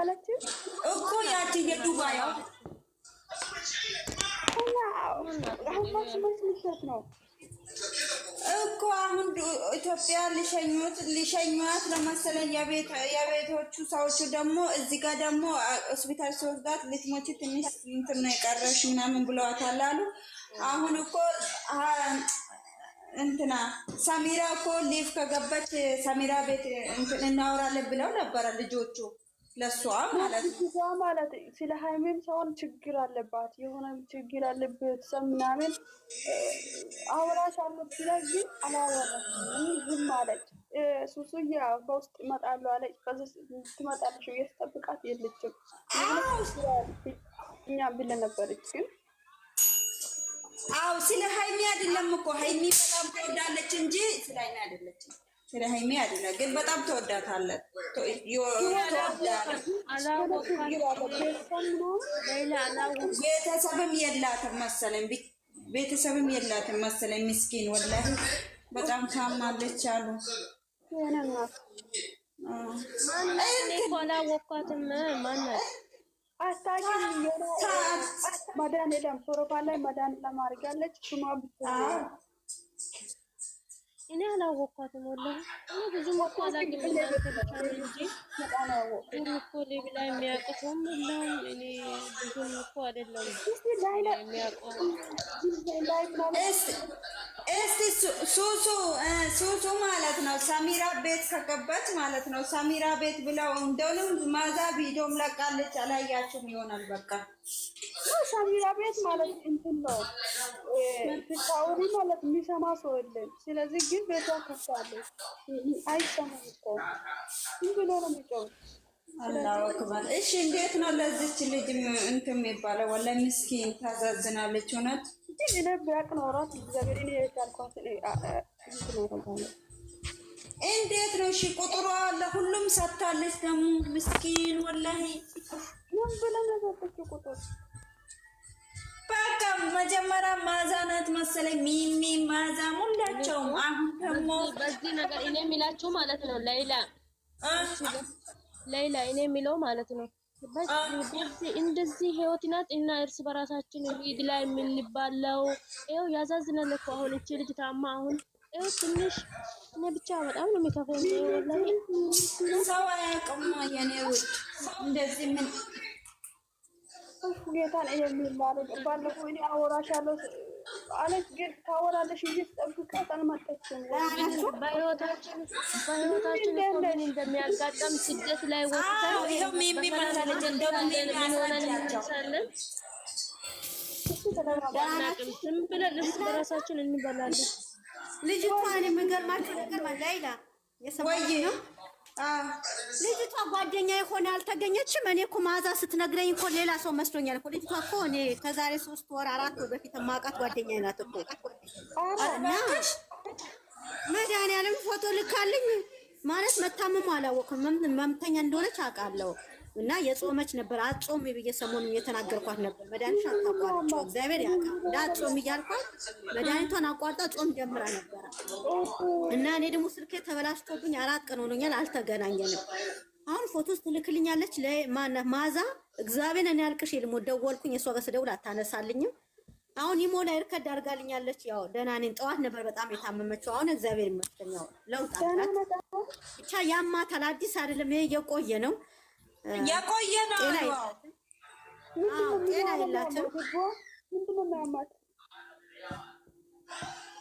አላለችም እኮ ያቺ የዱባይ አሁን ማስመስ ምሽት ነው እኮ አሁን ኢትዮጵያ ሊሸኙት ለመሰለኝ የቤቶቹ ሰዎቹ ደግሞ እዚህ ጋር ደግሞ ሆስፒታል ሲወስዳት ልትሞቺ ትንሽ እንትን ነው የቀረሽ ምናምን ብለዋታል አሉ። አሁን እኮ እንትና ሰሚራ እኮ ሊቭ ከገባች ሰሚራ ቤት እንትን እናወራለን ብለው ነበረ ልጆቹ ለሷ ማለት ስለ ሃይሜም ሰውን ችግር አለባት የሆነ ችግር አለበት ምናምን አወራሻለሁ ሲለኝ ግን አላወራችም ዝም አለች። ሱሱያ በውስጥ እመጣለሁ አለች። ከዚህ ትመጣለች እየተጠብቃት የለችም። እኛ ብለን ነበረች ግን ስለ ሃይሜ አይደለም እኮ ሃይሜ በጣም ትወዳለች እንጂ ስለ ሃይሜ አይደለችም። ስለ ሃይሜ አይደለም ግን በጣም ተወዳታለች። ቤተሰብም የላትም መሰለኝ ምስኪን ወላሂ በጣም ታማለች አሉ። መዳን የለም ፕሮፋይል ላይ መዳን ለማድረጋለች ስሟ ብቻ እኔ አላወኳትም ወላሂ እኔ ብዙ መቆጣት እንጂ እኮ ሌላ የሚያውቁትም ሁሉም እኔ ብዙ እኮ አይደለም እስቲ ሱሱ ማለት ነው ሰሚራ ቤት ከገባች ማለት ነው ሰሚራ ቤት ብለው እንደውም ማዛ ቪዲዮም ለቃለች አላያችሁም ይሆናል በቃ ሰሚራ ቤት ማለት እንትን ነው ትታወሪ ማለት የሚሰማ ሰው የለም። ስለዚህ ግን ቤቷ ከፍታለች አይሰማም እኮ ምን ብሎ ነው የሚጮው? አላሁ አክበር። እሺ እንዴት ነው ለዚች ልጅ እንትን የሚባለው? ወላሂ ምስኪን ታዛዝናለች። እውነት እኔ ቢያቅ ኖሯት እግዚአብሔር እኔ የቻልኳት እንዴት ነው? እሺ ቁጥሯ ለሁሉም ሰጥታለች። ደግሞ ምስኪን ወላሂ ምን ብላ ነው ሰጠችው ቁጥር? በቃ መጀመሪያ ማዛናት መሰለኝ ሚሚ ማዛ ሁላቸውም። አሁን ደግሞ በዚህ ነገር እኔ የሚላችሁ ማለት ነው ሌላ እኔ የሚለው ማለት ነው በዚህ እንደዚህ ህይወት ናት እና እርስ በራሳችን ሂድ ላይ የምንባለው ይኸው ያዛዝናል እኮ። አሁን እቺ ልጅ ታማ አሁን ይኸው ትንሽ እኔ ብቻ በጣም ነው የሚከፋኝ ወላሂ። ሰው አያውቅም የኔ ውድ እንደዚህ ምን ጌታን የሚላረግ ባለፈው እኔ አወራሻለሁ አለች ግን ታወራለሽ እንጂ ተጠብቃት አልመጣችም። በህይወታችን እኮ ምን እንደሚያጋጥም ስደት ላይ ወጥተን ይሄው ሚሚ ማለች እንደምን እንሳለን ዝም ብለን እርስ በራሳችን እንበላለን። ልጅቷ እኔ የምገርማችሁ ነገር ላይላ የሰማኝ ነው ልጅቷ ጓደኛ የሆነ አልተገኘችም። እኔ እኮ ማዛ ስትነግረኝ እኮ ሌላ ሰው መስሎኛል እኮ። ልጅቷ እኮ እኔ ከዛሬ 3 ወር 4 ወር በፊት ማውቃት ጓደኛዬ ናት እኮ። እና መድኃኒዓለም ፎቶ ልካልኝ ማለት መታመሙ አላወቅም። መምተኛ እንደሆነች አውቃለሁ። እና የጾመች ነበር አጾም ብዬ ሰሞኑን እየተናገርኳት ነበር። መድኃኒቷን አታቋርጪ እግዚአብሔር ያውቃል እንዳጾም እያልኳት መድኃኒቷን አቋርጣ ጾም ጀምራ ነበር። እና እኔ ደግሞ ስልኬ ተበላሽቶብኝ 4 ቀን ሆኖኛል አልተገናኘንም። አሁን ፎቶ ትልክልኛለች ማዛ እግዚአብሔር እኔ አልቅሽ ልሞ ደወልኩኝ እሷ ጋር ስደውል አታነሳልኝም። አሁን ይሞላ ይርከድ አድርጋልኛለች። ያው ደህና ነኝ። ጠዋት ነበር በጣም የታመመችው። አሁን እግዚአብሔር ይመስገን ያው ለውጥ አላት። ብቻ ያማታል አዲስ አይደለም ይሄ የቆየ ነው ያቆየ ነው። ጤና የላትም።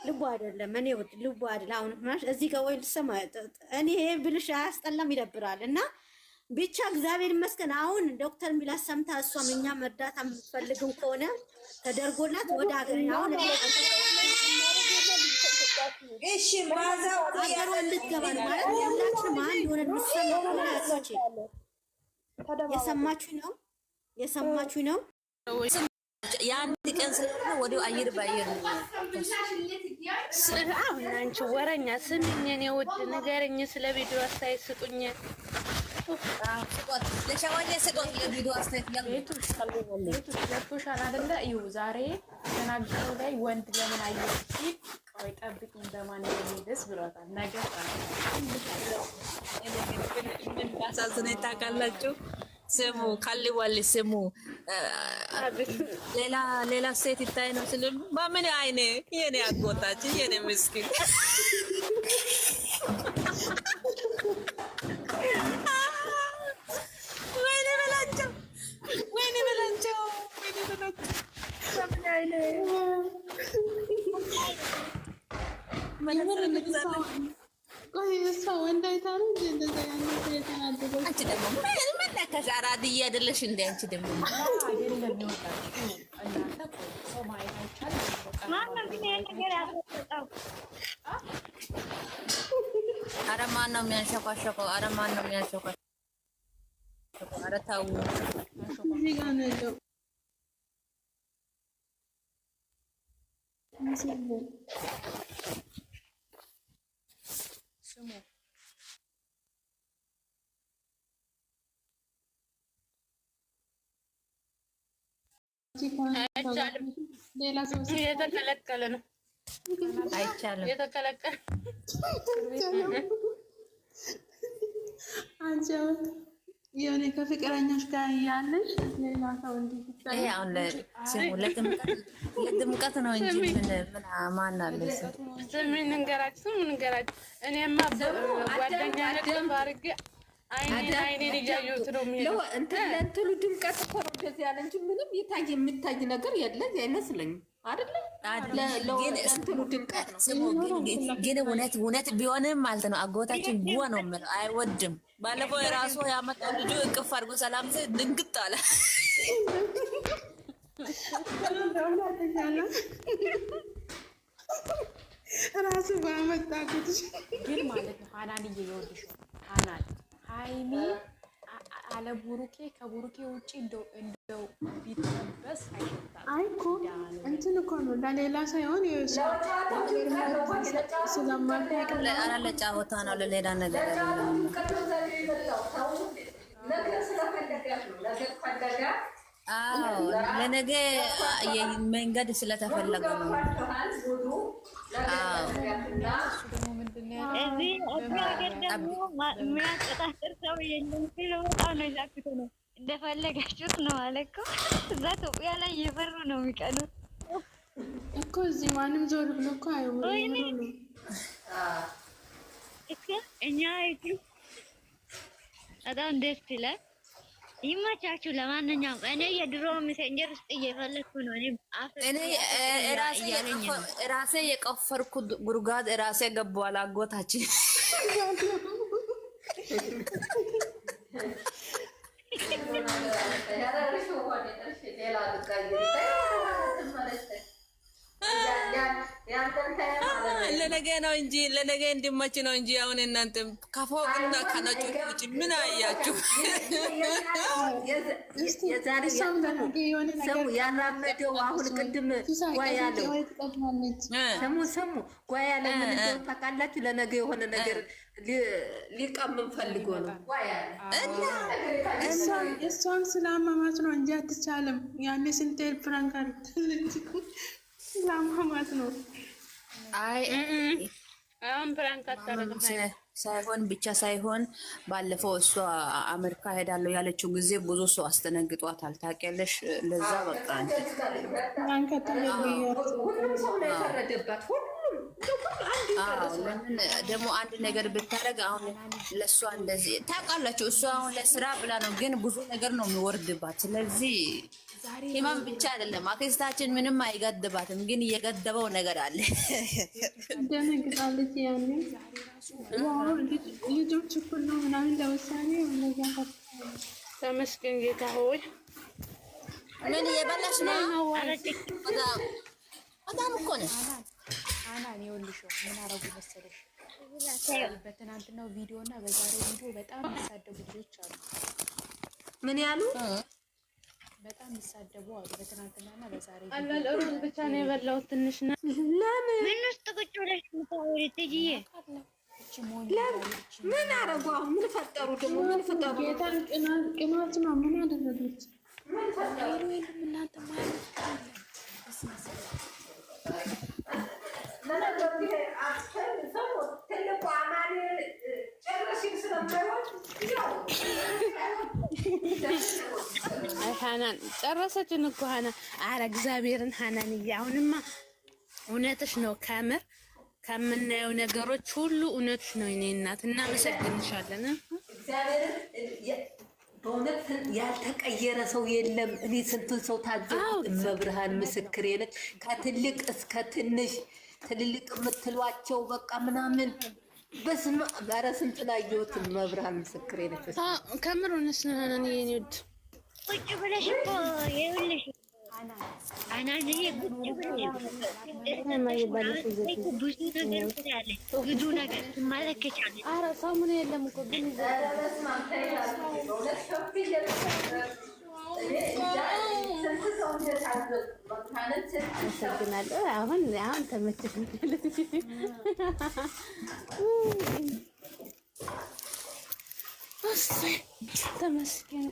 ልቡ አይደለም እኔ ወድ ልቡ አይደለም። አሁን ማለት እዚህ ጋር ወይ ልሰማ እኔ ብልሽ አያስጠላም ይደብራል። እና ብቻ እግዚአብሔር ይመስገን አሁን ዶክተር ሚላት ሰምታ እሷም እኛ መርዳታ የምትፈልግም ከሆነ ተደርጎላት ወደ ሀገር አሁን እሺ ማዛው ሀገሯ እንድትገባ ማለት ሁላችንም አንድ ሆነን እንሰማለን። የሰማችሁ ነው። የአንድ ቀን ስለሆነ ወዲያው አየር ባየር ነው። አሁን አንቺ ወረኛ ስሚኝ፣ እኔ ውድ ንገረኝ፣ ስለ ቪዲዮ አስተያየት ስጡኝ። ለሻዋዬ ስጦት የቪዲዮ አስተያየት ገብቶሻል አይደለ? እዩ ዛሬ ተናገሩ ላይ ወንድ ለምን አየሽ? ቆይ ጠብቂኝ በማን እንደሚደስ ብሏታል። ነገር ምን ታሳዝነኝ ታውቃላችሁ? ስሙ ካልዋል ስሙ ሌላ ሴት ይታይ ነው ስለ በምን አይኔ የኔ አጎታችን የኔ ምስኪን ወይኔ በላቸው በምን አይኔ ሰው እንዳይታሉ እንደዛ ያንተ የተናደደው አንቺ ደግሞ ምን ነካሽ? አራድዬ አይደለሽ እንዴ? አንቺ ደግሞ አይደለም ይወጣችሁ እናንተ ሰው ማየት አይቻልም። ማነው ግን ያን ነገር ያስወጣው? ኧረ ማን ነው የሚያንሸኳሸከው? ኧረ ማን ነው የሚያንሸኳሸከው? ኧረ ተው እዚህ ጋር ነው ያለው። ስሙ ሌላ ሰው የተከለከለ ነው። አይቻልም። የተከለከለ አንቺ የሆነ ከፍቅረኛሽ ጋር ያለሽ ሌላ ሰው እንዲታይ ይሄ አሁን ለስሙ ለድምቀት ነው እንጂ ምን ማን አለ ምን እንገራችሁ እኔማ ጓደኛ ነበር ባርጌ አይኔን እያየሁት ነው የሚሄደው። እንትን ለእንትኑ ድምቀት እኮ ነው እንደዚህ ያለ እንጂ ምንም የሚታይ ነገር የለም አይመስለኝም። ለእንትኑ ድምቀት ነው። ስሙ ግን እውነት ቢሆንም ማለት ነው አጎታችን ጉዋ ነው የምለው አይወድም። ባለፈው የራሱ ያመጣው ልጁ እቅፍ አድርጎ ሰላም ሲል ድንግጥ አለ። ራሱ ባመጣኩት ግን ማለት ነው ሀናንዬ ይወድሽ ሀናን ሃይሚ አለ ቡሩኬ ከቡሩኬ ውጪ እንደው ቢጠበስ አይሸታም። አይኮ እንትን እኮ ነው ለሌላ ሳይሆን ስለማታውቅ ለጫወታ ነው ለሌላ ነገር አይደለም። አዎ ለነገ መንገድ ስለተፈለገ ነው። አዎ እዚህ ሀገር ደግሞ የሚያቀጣጥር ሰው የለም ሲሉ በጣም ነው የዛክቶ ነው እንደፈለጋችሁት ነው አለ እኮ። እዛ ኢትዮጵያ ላይ እየፈሩ ነው የሚቀኑት እኮ እዚህ ማንም ዞር ብሎ እኮ አይወሩም ነው እኮ እኛ በጣም ደስ ይላል። ይመቻችሁ። ለማንኛውም እኔ የድሮ ሜሴንጀር ውስጥ እየፈለኩ ነው። እኔ ራሴ የቆፈርኩ ጉድጓድ ራሴ ገባዋል። አጎታችን ለነገ ነው እንጂ ለነገ እንዲመች ነው እንጂ አሁን እናንተ ከፎቅና ከነጮች ውጭ ምን አያችሁ? የዛሬ ሰሙ ያራመደው አሁን ቅድም ጓያ ያለው ሰሙ ጓያ ያለው ምን እንደው ታውቃላችሁ? ለነገ የሆነ ነገር ሊቀምም ፈልጎ ነው እና እሷም ስላመማት ነው እንጂ አትቻልም። ያኔ ስንት ፍራንክ አርግታለች ስላመማት ነው። አይ አሁን ፕራንክ አታረግም ሳይሆን ባለፈው እሷ አሜሪካ ሄዳለሁ ያለችው ጊዜ ብዙ ሰው አስደነግጧታል። ታውቂያለሽ? ለዛ በቃ ፍራንክ ሁሉም ሰው ላይ ተረደባት። ለምን ደግሞ አንድ ነገር ብታደርግ አሁን ለእሷ እንደዚህ ታውቃላችሁ። እሷ አሁን ለስራ ብላ ነው፣ ግን ብዙ ነገር ነው የሚወርድባት። ስለዚህ ኢማም ብቻ አይደለም አክስታችን ምንም አይገድባትም፣ ግን እየገደበው ነገር አለ። ደነግጣለች። ያኔ ልጆች እኩል ነው ምናምን ለውሳኔ ተመስገን ጌታ ሆይ። ምን እየበላሽ ነው? በጣም እኮ ነሽ አናን ይኸውልሽ ምን አረጉ መሰለሽ? በትናንትናው ቪዲዮ እና በዛሬው ቪዲዮ በጣም የሚሳደቡ ልጆች አሉ። ምን ያሉ በጣም የሚሳደቡ አሉ። በትናንትናና በዛሬው አላል ሩዝ ብቻ ነው የበላሁት ትንሽ ነው። ለምን ምን ውስጥ ቁጭ ብለሽ ምታወሪ ትጂዬ? ምን አረጉ? አሁን ምን ፈጠሩ? ደግሞ ምን ፈጠሩ? ጌታን ቅናት ነው። ምን አደረገች? ምን ፈጠሩ? እናንተ ማለት ሃናን ጨረሰችን እኮ ሃናን። ኧረ እግዚአብሔርን ሃናንዬ አሁንማ እውነትሽ ነው። ከምናየው ነገሮች ሁሉ እውነትሽ ነው። የእኔ እናት እናመሰግንሻለን። እግዚአብሔርን በእውነት ያልተቀየረ ሰው የለም። እኔ ስንቱን ሰው ታዘብኩት። መብርሃን ምስክሬ ነች። ከትልቅ እስከ ትንሽ ትልልቅ የምትሏቸው በቃ ምናምን በስመ አብ ኧረ ስንት ላየሁት። መብርሃን ምስክሬ ነች። ከምር እውነት ነው ሃናን የኔ ውድ። ቁጭ ብለሽ እኮ ይኸውልሽ ሃናንዬ ቁጭ ብለሽ ብዙ ነገር ትላለች፣ ብዙ ነገር ትመለከቻለች። ኧረ ሳሙና የለም እኮ ግን አመሰግናለሁ። አሁን ተመቸኝ። ተመስገን።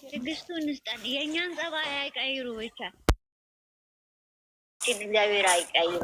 ትዕግስቱን እንስጠን። የእኛን ጸባይ አይቀይሩ ብቻ እግዚአብሔር አይቀይሩ።